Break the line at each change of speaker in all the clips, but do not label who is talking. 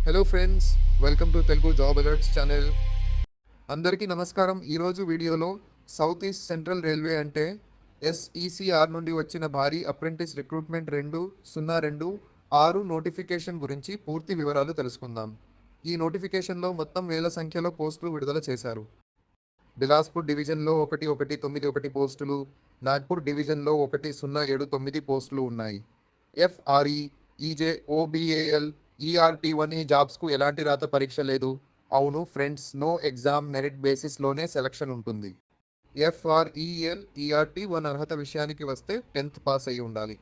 Hello friends, welcome to Telugu job alerts channel. అందరికీ నమస్కారం. ఈరోజు వీడియోలో సౌత్ ఈస్ట్ సెంట్రల్ రైల్వే అంటే ఎస్ఈసిఆర్ నుండి వచ్చిన భారీ అప్రెంటిస్ రిక్రూట్మెంట్ 2026 నోటిఫికేషన్ గురించి పూర్తి వివరాలు తెలుసుకుందాం. ఈ నోటిఫికేషన్లో మొత్తం వేల సంఖ్యలో పోస్టులు విడుదల చేశారు. బిలాస్పూర్ డివిజన్లో 1191 పోస్టులు, నాగ్పూర్ డివిజన్లో 1079 పోస్టులు ఉన్నాయి. ఎఫ్ఆర్ఈ, ఈజే, ఓబీఏఎల్, ఈఆర్టీ1 ఈ జాబ్స్కు ఎలాంటి రాత పరీక్ష లేదు. అవును ఫ్రెండ్స్, నో ఎగ్జామ్, మెరిట్ బేసిస్లోనే సెలక్షన్ ఉంటుంది. ఎఫ్ఆర్ఈఎల్, ఈఆర్టీ1 అర్హత విషయానికి వస్తే 10th పాస్ అయి ఉండాలి.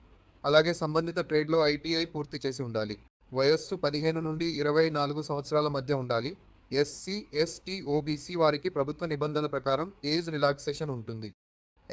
అలాగే సంబంధిత ట్రేడ్లో ఐటీఐ పూర్తి చేసి ఉండాలి. వయస్సు 15 నుండి 24 సంవత్సరాల మధ్య ఉండాలి. ఎస్సీ, ఎస్టీ, ఓబీసీ వారికి ప్రభుత్వ నిబంధనల ప్రకారం ఏజ్ రిలాక్సేషన్ ఉంటుంది.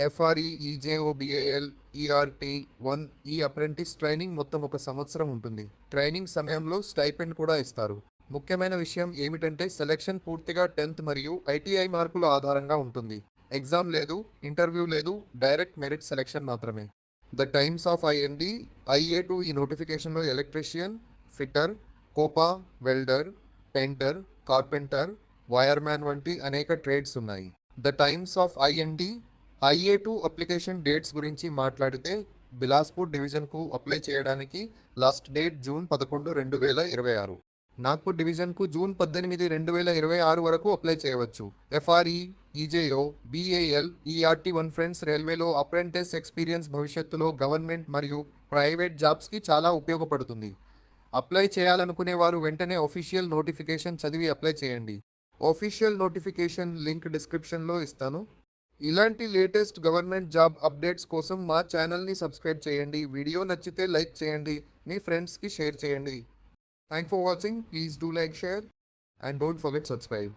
ఎఫ్ఆర్ఈ, ఈజేఓబిఏఎల్, ఈఆర్టీ1 ఈ అప్రెంటిస్ ట్రైనింగ్ మొత్తం 1 సంవత్సరం ఉంటుంది. ట్రైనింగ్ సమయంలో స్టైపెండ్ కూడా ఇస్తారు. ముఖ్యమైన విషయం ఏమిటంటే సెలక్షన్ పూర్తిగా 10th మరియు ఐటీఐ మార్కుల ఆధారంగా ఉంటుంది. ఎగ్జామ్ లేదు, ఇంటర్వ్యూ లేదు, డైరెక్ట్ మెరిట్ సెలక్షన్ మాత్రమే. ద టైమ్స్ ఆఫ్ ఐఎన్డి, ఐఏ2 ఈ నోటిఫికేషన్లో electrician, fitter, COPA, welder, painter, carpenter, wireman వంటి అనేక ట్రేడ్స్ ఉన్నాయి. ద టైమ్స్ ఆఫ్ ఐఏ2 అప్లికేషన్ డేట్స్ గురించి మాట్లాడితే బిలాస్పూర్ డివిజన్కు అప్లై చేయడానికి లాస్ట్ డేట్ జూన్ 11, 2026. నాగ్పూర్ డివిజన్కు జూన్ 18, 2026 వరకు అప్లై చేయవచ్చు. ఎఫ్ఆర్ఈ, ఈజేఓ, బీఏఎల్, ఈఆర్టీ1 ఫ్రెండ్స్ రైల్వేలో అప్రెంటిస్ ఎక్స్పీరియన్స్ భవిష్యత్తులో గవర్నమెంట్ మరియు ప్రైవేట్ జాబ్స్కి చాలా ఉపయోగపడుతుంది. అప్లై చేయాలనుకునే వారు వెంటనే ఒఫీషియల్ నోటిఫికేషన్ చదివి అప్లై చేయండి. ఒఫీషియల్ నోటిఫికేషన్ లింక్ డిస్క్రిప్షన్లో ఇస్తాను. ఇలాంటి లేటెస్ట్ గవర్నమెంట్ జాబ్ అప్డేట్స్ కోసం మా ఛానల్ని సబ్స్క్రైబ్ చేయండి. వీడియో నచ్చితే లైక్ చేయండి, మీ ఫ్రెండ్స్కి షేర్ చేయండి. Thank for watching. Please do like, share and don't forget subscribe.